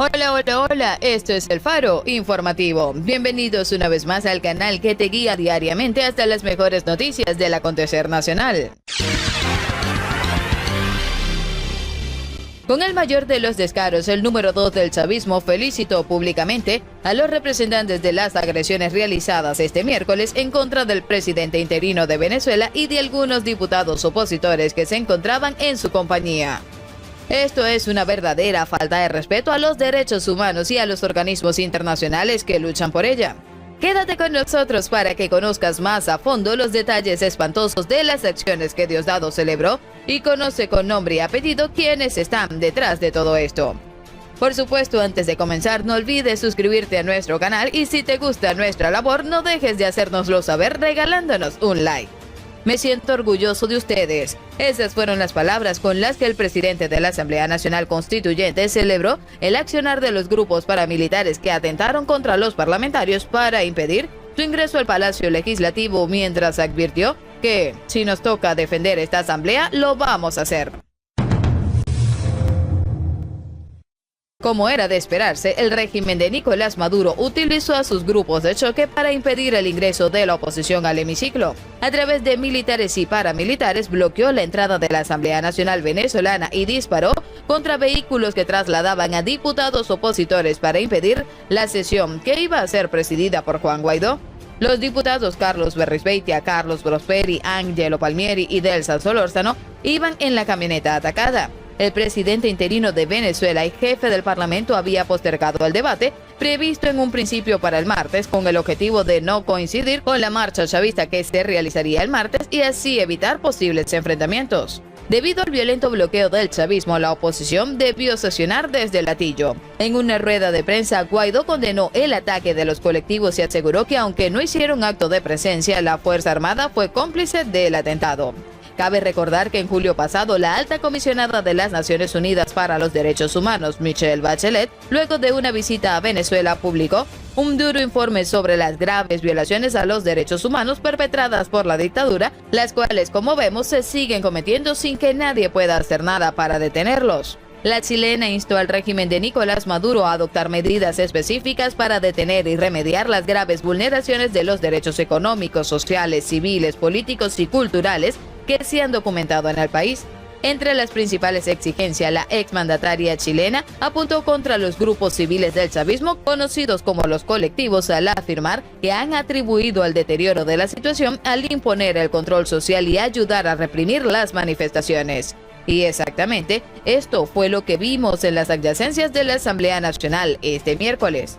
Hola, hola, hola, esto es El Faro Informativo. Bienvenidos una vez más al canal que te guía diariamente hasta las mejores noticias del acontecer nacional. Con el mayor de los descaros, el número 2 del chavismo felicitó públicamente a los representantes de las agresiones realizadas este miércoles en contra del presidente interino de Venezuela y de algunos diputados opositores que se encontraban en su compañía. Esto es una verdadera falta de respeto a los derechos humanos y a los organismos internacionales que luchan por ella. Quédate con nosotros para que conozcas más a fondo los detalles espantosos de las acciones que Diosdado celebró y conoce con nombre y apellido quiénes están detrás de todo esto. Por supuesto, antes de comenzar, no olvides suscribirte a nuestro canal y si te gusta nuestra labor, no dejes de hacérnoslo saber regalándonos un like. Me siento orgulloso de ustedes. Esas fueron las palabras con las que el presidente de la Asamblea Nacional Constituyente celebró el accionar de los grupos paramilitares que atentaron contra los parlamentarios para impedir su ingreso al Palacio Legislativo, mientras advirtió que, si nos toca defender esta asamblea, lo vamos a hacer. Como era de esperarse, el régimen de Nicolás Maduro utilizó a sus grupos de choque para impedir el ingreso de la oposición al hemiciclo. A través de militares y paramilitares bloqueó la entrada de la Asamblea Nacional Venezolana y disparó contra vehículos que trasladaban a diputados opositores para impedir la sesión que iba a ser presidida por Juan Guaidó. Los diputados Carlos Berrizbeitia, Carlos Prosperi, Angelo Palmieri y Delsa Solórzano iban en la camioneta atacada. El presidente interino de Venezuela y jefe del Parlamento había postergado el debate, previsto en un principio para el martes, con el objetivo de no coincidir con la marcha chavista que se realizaría el martes y así evitar posibles enfrentamientos. Debido al violento bloqueo del chavismo, la oposición debió sesionar desde el Latillo. En una rueda de prensa, Guaidó condenó el ataque de los colectivos y aseguró que aunque no hicieron acto de presencia, la Fuerza Armada fue cómplice del atentado. Cabe recordar que en julio pasado, la alta comisionada de las Naciones Unidas para los Derechos Humanos, Michelle Bachelet, luego de una visita a Venezuela, publicó un duro informe sobre las graves violaciones a los derechos humanos perpetradas por la dictadura, las cuales, como vemos, se siguen cometiendo sin que nadie pueda hacer nada para detenerlos. La chilena instó al régimen de Nicolás Maduro a adoptar medidas específicas para detener y remediar las graves vulneraciones de los derechos económicos, sociales, civiles, políticos y culturales que se han documentado en el país. Entre las principales exigencias, la exmandataria chilena apuntó contra los grupos civiles del chavismo, conocidos como los colectivos, al afirmar que han atribuido al deterioro de la situación al imponer el control social y ayudar a reprimir las manifestaciones. Y exactamente, esto fue lo que vimos en las adyacencias de la Asamblea Nacional este miércoles.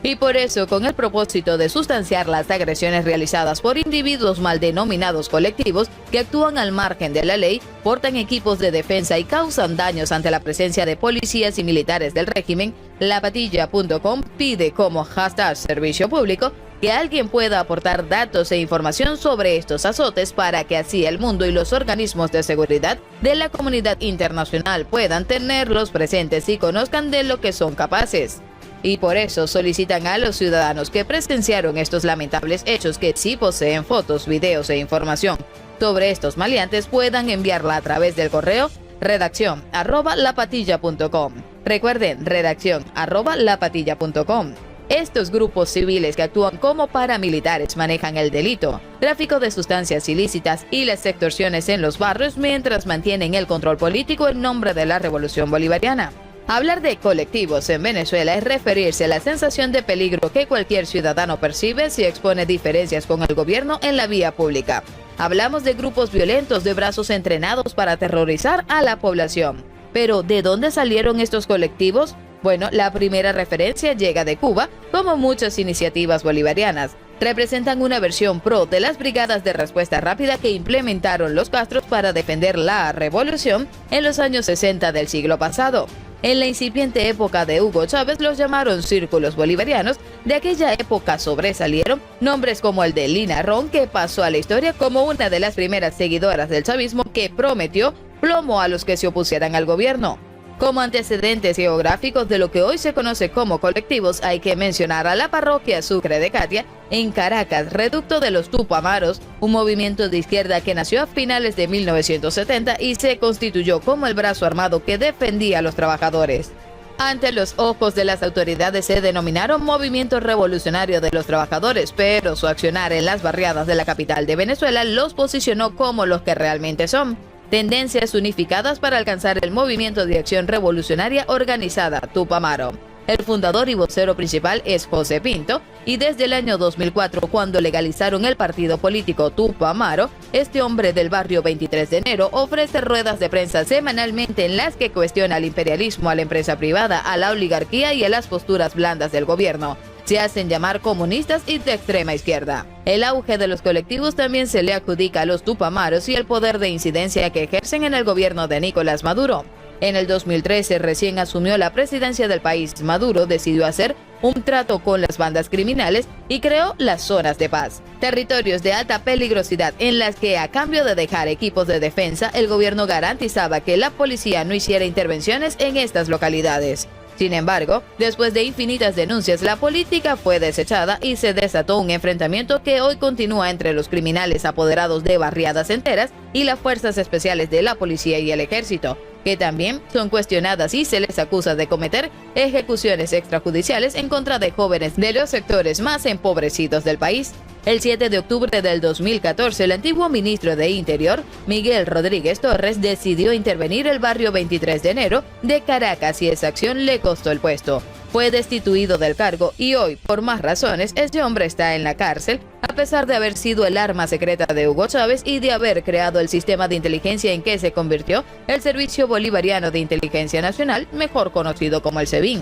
Y por eso, con el propósito de sustanciar las agresiones realizadas por individuos mal denominados colectivos que actúan al margen de la ley, portan equipos de defensa y causan daños ante la presencia de policías y militares del régimen, lapatilla.com pide como hashtag servicio público que alguien pueda aportar datos e información sobre estos azotes para que así el mundo y los organismos de seguridad de la comunidad internacional puedan tenerlos presentes y conozcan de lo que son capaces. Y por eso solicitan a los ciudadanos que presenciaron estos lamentables hechos que si poseen fotos, videos e información sobre estos maleantes puedan enviarla a través del correo redaccion@lapatilla.com. Recuerden, redaccion@lapatilla.com. Estos grupos civiles que actúan como paramilitares manejan el delito, tráfico de sustancias ilícitas y las extorsiones en los barrios mientras mantienen el control político en nombre de la revolución bolivariana. Hablar de colectivos en Venezuela es referirse a la sensación de peligro que cualquier ciudadano percibe si expone diferencias con el gobierno en la vía pública. Hablamos de grupos violentos de brazos entrenados para aterrorizar a la población. Pero, ¿de dónde salieron estos colectivos? Bueno, la primera referencia llega de Cuba, como muchas iniciativas bolivarianas. Representan una versión pro de las brigadas de respuesta rápida que implementaron los Castros para defender la revolución en los años 60 del siglo pasado. En la incipiente época de Hugo Chávez los llamaron círculos bolivarianos. De aquella época sobresalieron nombres como el de Lina Ron, que pasó a la historia como una de las primeras seguidoras del chavismo que prometió plomo a los que se opusieran al gobierno. Como antecedentes geográficos de lo que hoy se conoce como colectivos, hay que mencionar a la parroquia Sucre de Catia, en Caracas, reducto de los Tupamaros, un movimiento de izquierda que nació a finales de 1970 y se constituyó como el brazo armado que defendía a los trabajadores. Ante los ojos de las autoridades se denominaron Movimiento Revolucionario de los Trabajadores, pero su accionar en las barriadas de la capital de Venezuela los posicionó como los que realmente son: tendencias unificadas para alcanzar el Movimiento de Acción Revolucionaria Organizada, Tupamaro. El fundador y vocero principal es José Pinto, y desde el año 2004, cuando legalizaron el partido político Tupamaro, este hombre del barrio 23 de enero ofrece ruedas de prensa semanalmente en las que cuestiona al imperialismo, a la empresa privada, a la oligarquía y a las posturas blandas del gobierno. Se hacen llamar comunistas y de extrema izquierda. El auge de los colectivos también se le adjudica a los Tupamaros y el poder de incidencia que ejercen en el gobierno de Nicolás Maduro. En el 2013, recién asumió la presidencia del país, Maduro decidió hacer un trato con las bandas criminales y creó las zonas de paz, territorios de alta peligrosidad en las que, a cambio de dejar equipos de defensa, el gobierno garantizaba que la policía no hiciera intervenciones en estas localidades. Sin embargo, después de infinitas denuncias, la política fue desechada y se desató un enfrentamiento que hoy continúa entre los criminales apoderados de barriadas enteras y las fuerzas especiales de la policía y el ejército, que también son cuestionadas y se les acusa de cometer ejecuciones extrajudiciales en contra de jóvenes de los sectores más empobrecidos del país. El 7 de octubre del 2014, el antiguo ministro de Interior, Miguel Rodríguez Torres, decidió intervenir el barrio 23 de enero de Caracas y esa acción le costó el puesto. Fue destituido del cargo y hoy, por más razones, este hombre está en la cárcel, a pesar de haber sido el arma secreta de Hugo Chávez y de haber creado el sistema de inteligencia en que se convirtió el Servicio Bolivariano de Inteligencia Nacional, mejor conocido como el SEBIN.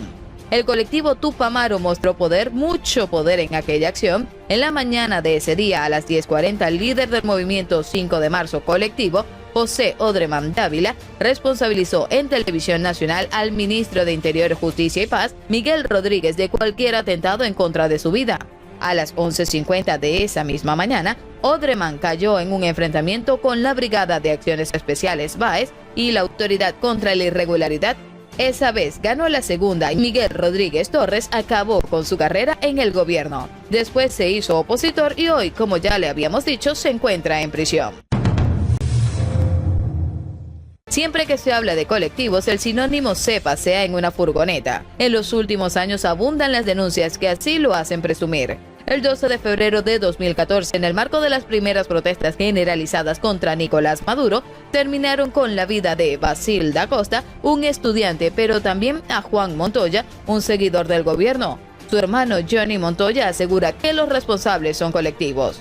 El colectivo Tupamaro mostró poder, mucho poder en aquella acción. En la mañana de ese día, a las 10:40, el líder del movimiento 5 de marzo colectivo, José Odremán Dávila, responsabilizó en Televisión Nacional al ministro de Interior, Justicia y Paz, Miguel Rodríguez, de cualquier atentado en contra de su vida. A las 11:50 de esa misma mañana, Odremán cayó en un enfrentamiento con la Brigada de Acciones Especiales BAES y la Autoridad contra la Irregularidad. Esa vez ganó la segunda y Miguel Rodríguez Torres acabó con su carrera en el gobierno. Después se hizo opositor y hoy, como ya le habíamos dicho, se encuentra en prisión. Siempre que se habla de colectivos, el sinónimo se pasea en una furgoneta. En los últimos años abundan las denuncias que así lo hacen presumir. El 12 de febrero de 2014, en el marco de las primeras protestas generalizadas contra Nicolás Maduro, terminaron con la vida de Basil da Costa, un estudiante, pero también a Juan Montoya, un seguidor del gobierno. Su hermano Johnny Montoya asegura que los responsables son colectivos.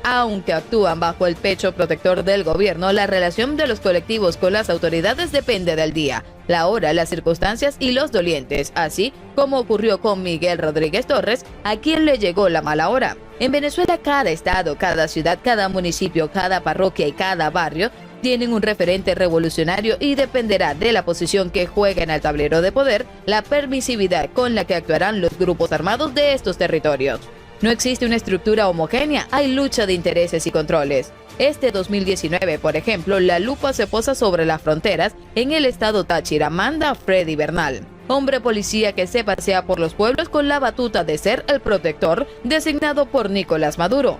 Aunque actúan bajo el pecho protector del gobierno, la relación de los colectivos con las autoridades depende del día, la hora, las circunstancias y los dolientes, así como ocurrió con Miguel Rodríguez Torres, a quien le llegó la mala hora. En Venezuela, cada estado, cada ciudad, cada municipio, cada parroquia y cada barrio tienen un referente revolucionario y dependerá de la posición que jueguen al tablero de poder, la permisividad con la que actuarán los grupos armados de estos territorios. No existe una estructura homogénea, hay lucha de intereses y controles. Este 2019, por ejemplo, la lupa se posa sobre las fronteras en el estado Táchira, manda Freddy Bernal, hombre policía que se pasea por los pueblos con la batuta de ser el protector designado por Nicolás Maduro.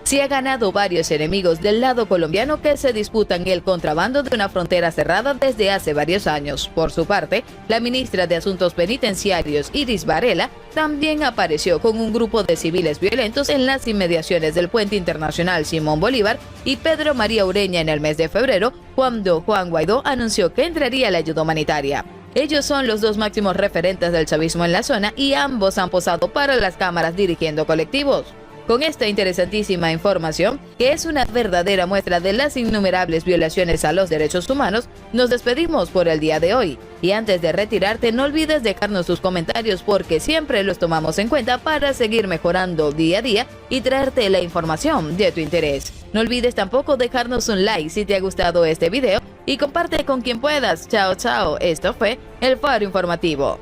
Se ha ganado varios enemigos del lado colombiano que se disputan el contrabando de una frontera cerrada desde hace varios años. Por su parte, la ministra de Asuntos Penitenciarios, Iris Varela, también apareció con un grupo de civiles violentos en las inmediaciones del Puente Internacional Simón Bolívar y Pedro María Ureña en el mes de febrero, cuando Juan Guaidó anunció que entraría la ayuda humanitaria. Ellos son los dos máximos referentes del chavismo en la zona y ambos han posado para las cámaras dirigiendo colectivos. Con esta interesantísima información, que es una verdadera muestra de las innumerables violaciones a los derechos humanos, nos despedimos por el día de hoy. Y antes de retirarte, no olvides dejarnos tus comentarios porque siempre los tomamos en cuenta para seguir mejorando día a día y traerte la información de tu interés. No olvides tampoco dejarnos un like si te ha gustado este video y comparte con quien puedas. Chao, chao. Esto fue El Faro Informativo.